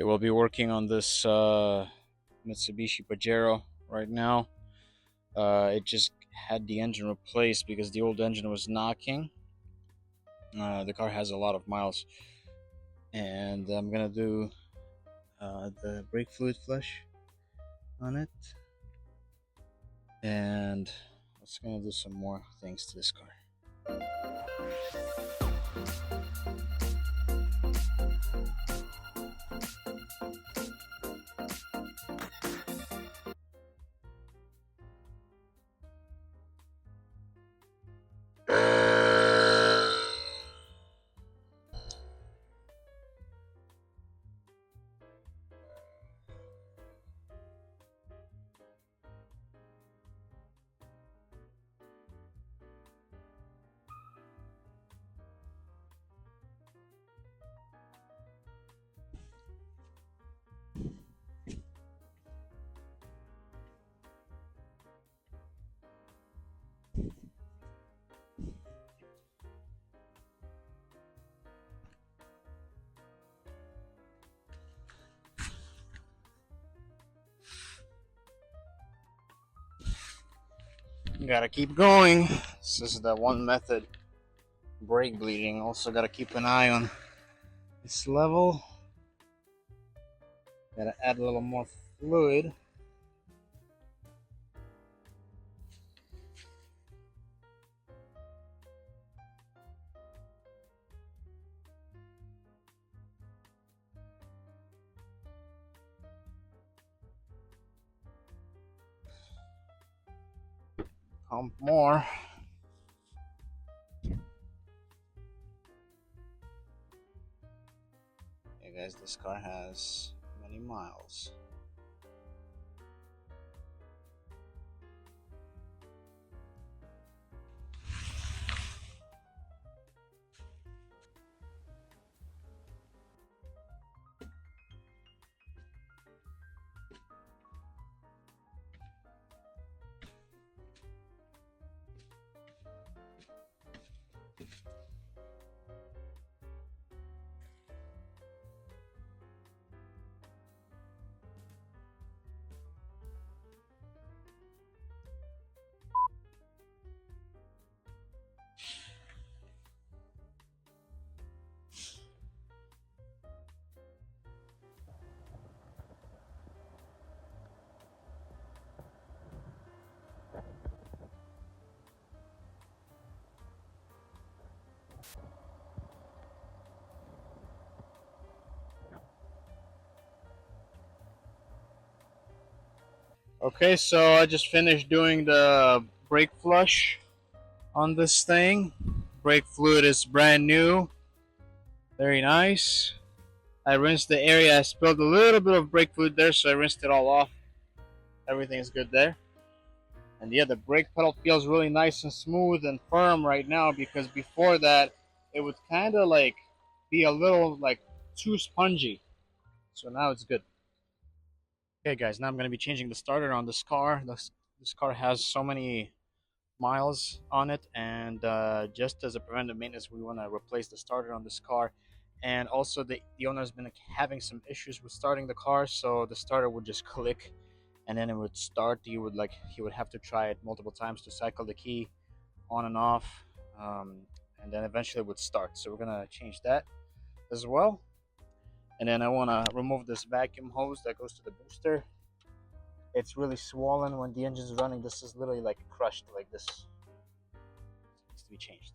Okay, we'll be working on this Mitsubishi Pajero right now. It just had the engine replaced because the old engine was knocking. The car has a lot of miles, and I'm gonna do the brake fluid flush on it, and it's gonna do some more things to this car. Gotta keep going. This is the one method. Brake bleeding. Also gotta keep an eye on this level. Gotta add a little more fluid. Pump more. Hey guys, this car has many miles. Okay, so I just finished doing the brake flush on this thing. Brake fluid is brand new. Very nice. I rinsed the area. I spilled a little bit of brake fluid there, so I rinsed it all off. Everything is good there. And yeah, the brake pedal feels really nice and smooth and firm right now, because before that, it would kind of like be a little like too spongy. So now it's good. Okay guys, now I'm going to be changing the starter on this car. This car has so many miles on it, and just as a preventive maintenance, we want to replace the starter on this car. And also the owner has been having some issues with starting the car, so the starter would just click and then it would start. He would have to try it multiple times to cycle the key on and off, and then eventually it would start. So we're gonna change that as well. And then I want to remove this vacuum hose that goes to the booster. It's really swollen when the engine's running. This is literally like crushed like this. It needs to be changed.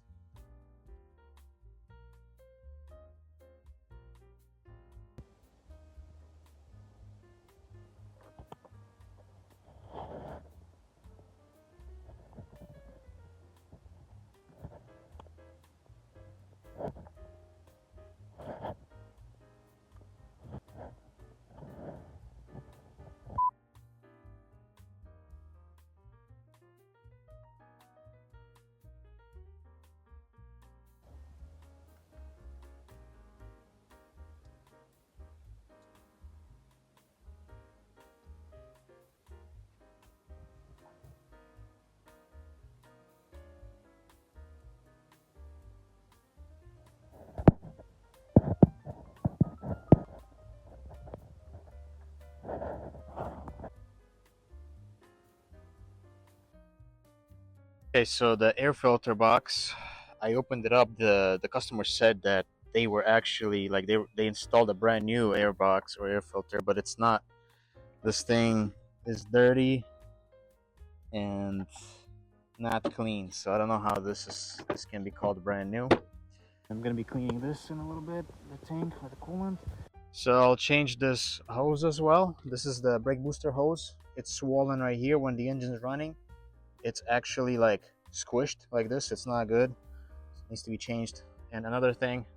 Okay, so the air filter box, I opened it up. The customer said that they were actually like they installed a brand new air box or air filter, but it's not. This thing is dirty and not clean, so I don't know how this can be called brand new. I'm gonna be cleaning this in a little bit, the tank or the coolant. So I'll change this hose as well. This is the brake booster hose. It's swollen right here when the engine is running. It's actually like squished like this. It's not good. It needs to be changed. And another thing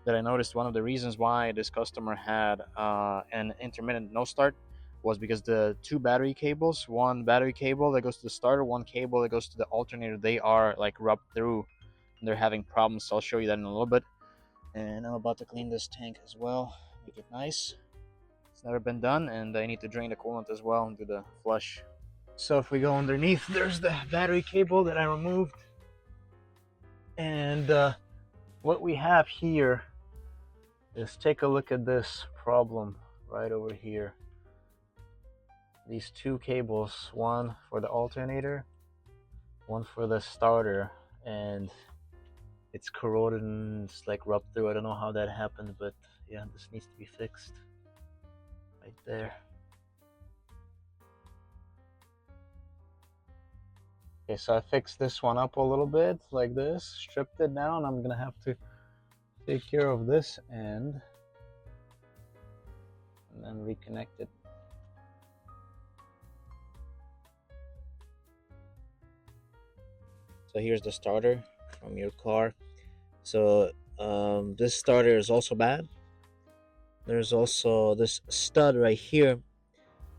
that I noticed, one of the reasons why this customer had an intermittent no start was because the two battery cables, one battery cable that goes to the starter, one cable that goes to the alternator, they are like rubbed through and they're having problems. So I'll show you that in a little bit. And I'm about to clean this tank as well, make it nice. It's never been done, and I need to drain the coolant as well and do the flush. So if we go underneath, there's the battery cable that I removed. And what we have here is, take a look at this problem right over here. These two cables, one for the alternator, one for the starter, and it's corroded and it's like rubbed through. I don't know how that happened, but yeah, this needs to be fixed right there. Okay, so I fixed this one up a little bit like this, stripped it down. I'm gonna have to take care of this end and then reconnect it. So here's the starter from your car. So this starter is also bad. There's also this stud right here,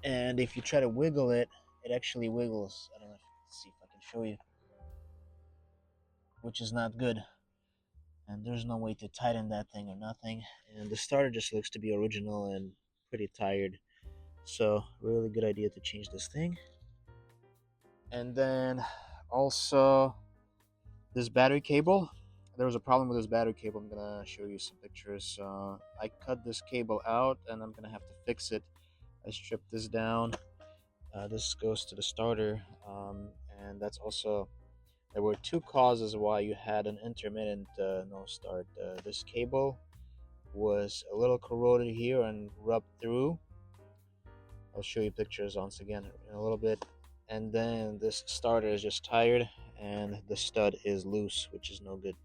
and if you try to wiggle it, it actually wiggles. I don't know if you can see, if I can show you, which is not good. And there's no way to tighten that thing or nothing. And the starter just looks to be original and pretty tired. So really good idea to change this thing. And then also this battery cable. There was a problem with this battery cable. I'm gonna show you some pictures. I cut this cable out and I'm gonna have to fix it. I stripped this down. This goes to the starter, and that's also, there were two causes why you had an intermittent no start. This cable was a little corroded here and rubbed through. I'll show you pictures once again in a little bit. And then this starter is just tired and the stud is loose, which is no good.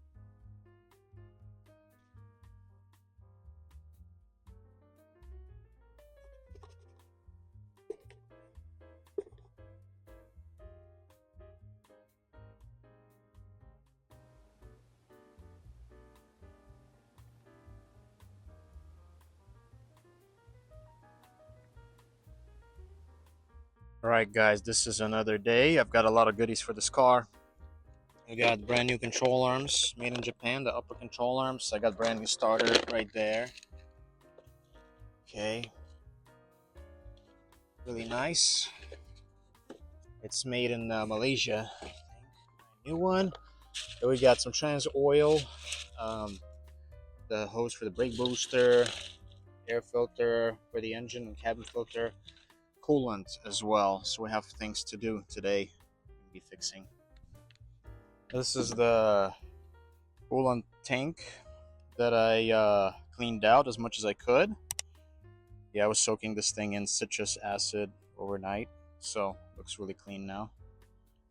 Alright guys, this is another day. I've got a lot of goodies for this car. I got brand new control arms made in Japan, the upper control arms. I got brand new starter right there. Okay. Really nice. It's made in Malaysia. New one. Then we got some trans oil, the hose for the brake booster, air filter for the engine and cabin filter, coolant as well. So we have things to do today. We'll be fixing. This is the coolant tank that I cleaned out as much as I could. Yeah, I was soaking this thing in citrus acid overnight, so looks really clean now.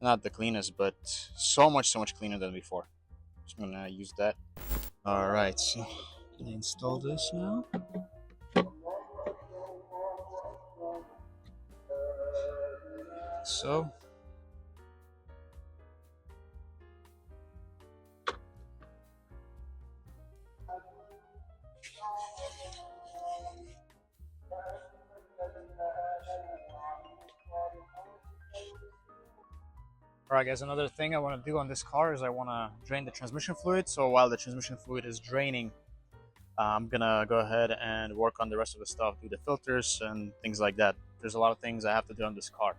Not the cleanest, but so much cleaner than before. Just gonna use that. All right, so I'm gonna install this now. So. Alright guys, another thing I want to do on this car is I want to drain the transmission fluid. So while the transmission fluid is draining, I'm gonna go ahead and work on the rest of the stuff, do the filters and things like that. There's a lot of things I have to do on this car.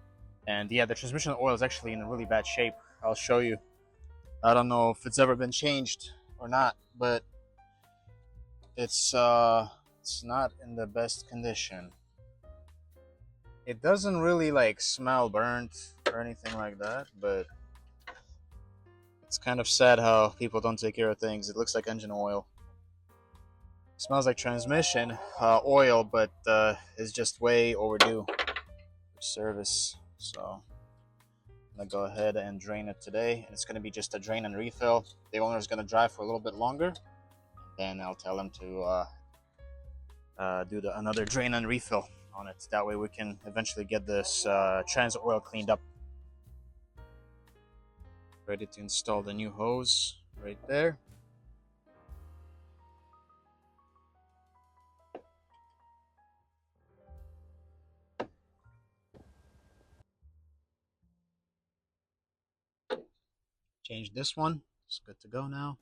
And yeah, the transmission oil is actually in a really bad shape. I'll show you. I don't know if it's ever been changed or not, but it's not in the best condition. It doesn't really like smell burnt or anything like that, but It's kind of sad how people don't take care of things. It looks like engine oil. It smells like transmission oil, but it's just way overdue for service. So I'm gonna go ahead and drain it today. It's gonna be just a drain and refill. The owner's gonna drive for a little bit longer. Then I'll tell him to do another drain and refill on it. That way we can eventually get this trans oil cleaned up. Ready to install the new hose right there. Change this one. It's good to go now.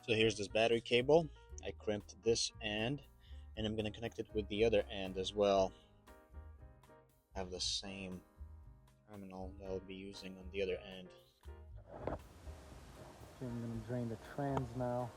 So here's this battery cable. I crimped this end, and I'm going to connect it with the other end as well. I have the same terminal that I'll be using on the other end. Okay, I'm going to drain the trans now.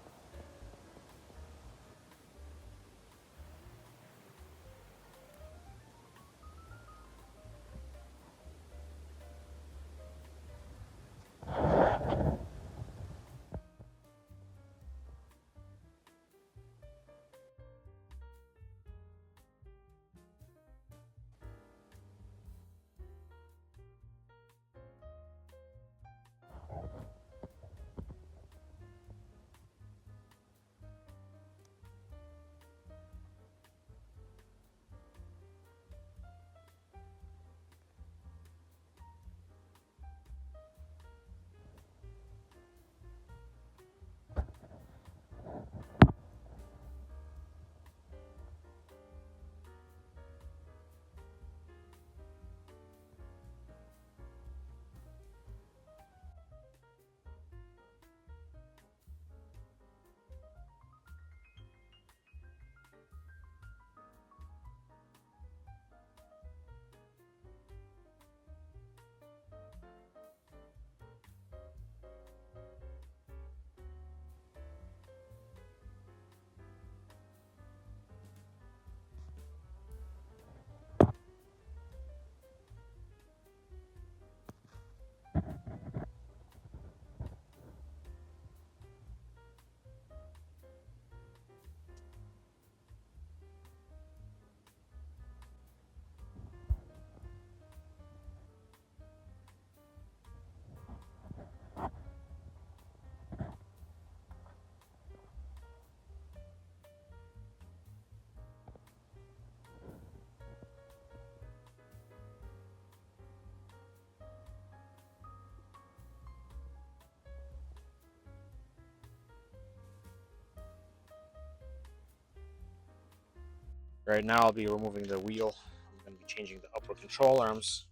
Right now I'll be removing the wheel. I'm going to be changing the upper control arms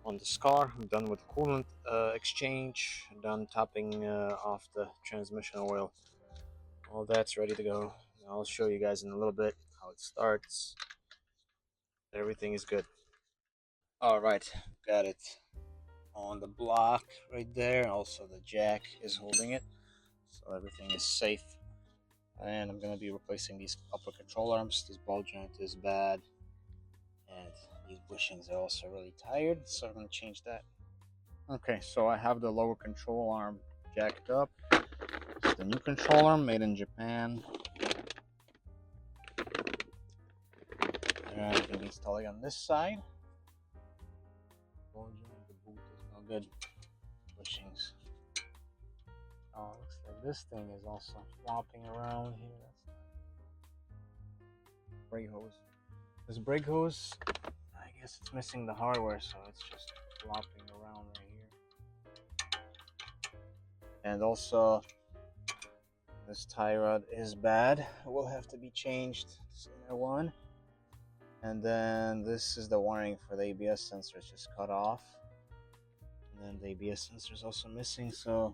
on this car. I'm done with the coolant exchange. I'm done topping off the transmission oil. All that's ready to go. I'll show you guys in a little bit how it starts. Everything is good. Alright, got it on the block right there. Also the jack is holding it, so everything is safe. And I'm going to be replacing these upper control arms. This ball joint is bad, and these bushings are also really tired, so I'm going to change that. Okay, so I have the lower control arm jacked up. It's the new control arm made in Japan. And I'm going to be installing on this side. Ball joint, the boot is no good. Bushings. Alright. Looks like this thing is also flopping around here. That's not brake hose. This brake hose, I guess it's missing the hardware, so it's just flopping around right here. And also, this tie rod is bad. It will have to be changed. This inner one. And then this is the wiring for the ABS sensor. It's just cut off. And then the ABS sensor is also missing, so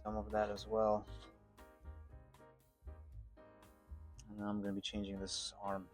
some of that as well. And now I'm going to be changing this arm.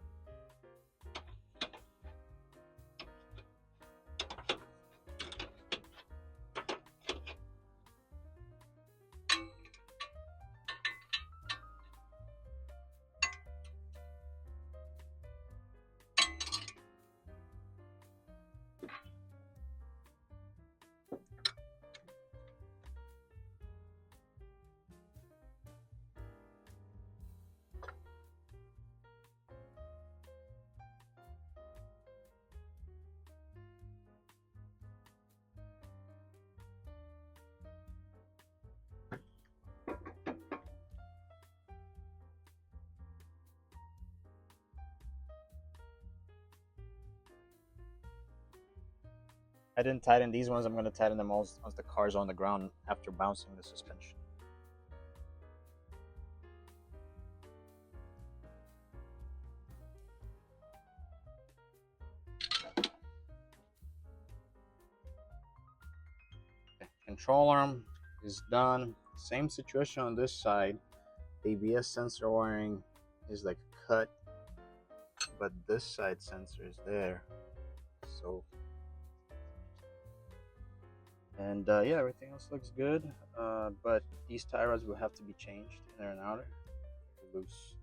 I didn't tighten these ones. I'm going to tighten them once the car's on the ground after bouncing the suspension. Okay. Control arm is done. Same situation on this side. ABS sensor wiring is like cut, but this side sensor is there. So. And yeah, everything else looks good, but these tie rods will have to be changed, inner and outer. They're loose.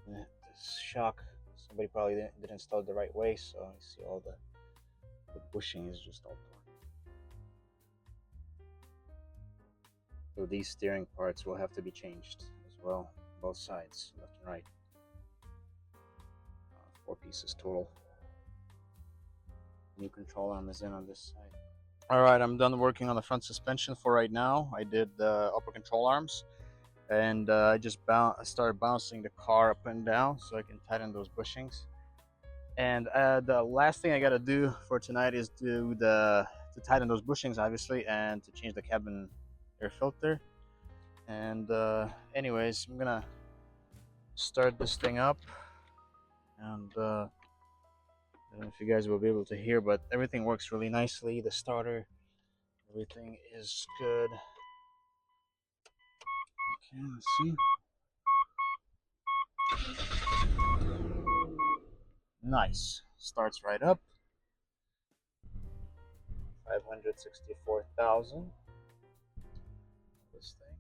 This shock, somebody probably didn't install it the right way, so you see all the bushing is just all torn. So these steering parts will have to be changed as well, both sides, left and right. 4 pieces total. New control arm is in on this side. Alright, I'm done working on the front suspension for right now. I did the upper control arms, and I just started bouncing the car up and down so I can tighten those bushings. And the last thing I gotta do for tonight is to tighten those bushings, obviously, and to change the cabin air filter. And anyways, I'm gonna start this thing up, and I don't know if you guys will be able to hear, but everything works really nicely. The starter, everything is good. Okay, let's see. Nice. Starts right up. 564,000. This thing.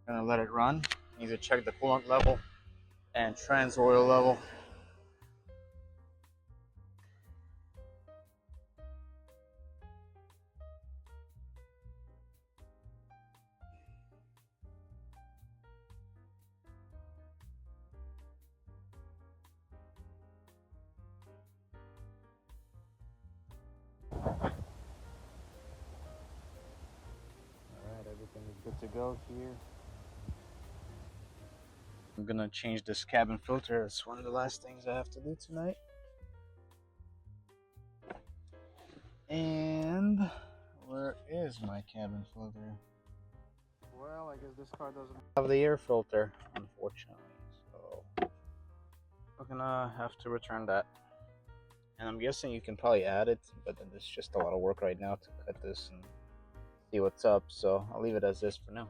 Gonna let it run. Need to check the coolant level and trans oil level. Alright, everything is good to go here. I'm gonna change this cabin filter. It's one of the last things I have to do tonight. And where is my cabin filter? Well, I guess this car doesn't have the air filter, unfortunately. So we're gonna have to return that. And I'm guessing you can probably add it, but then it's just a lot of work right now to cut this and see what's up. So I'll leave it as this for now.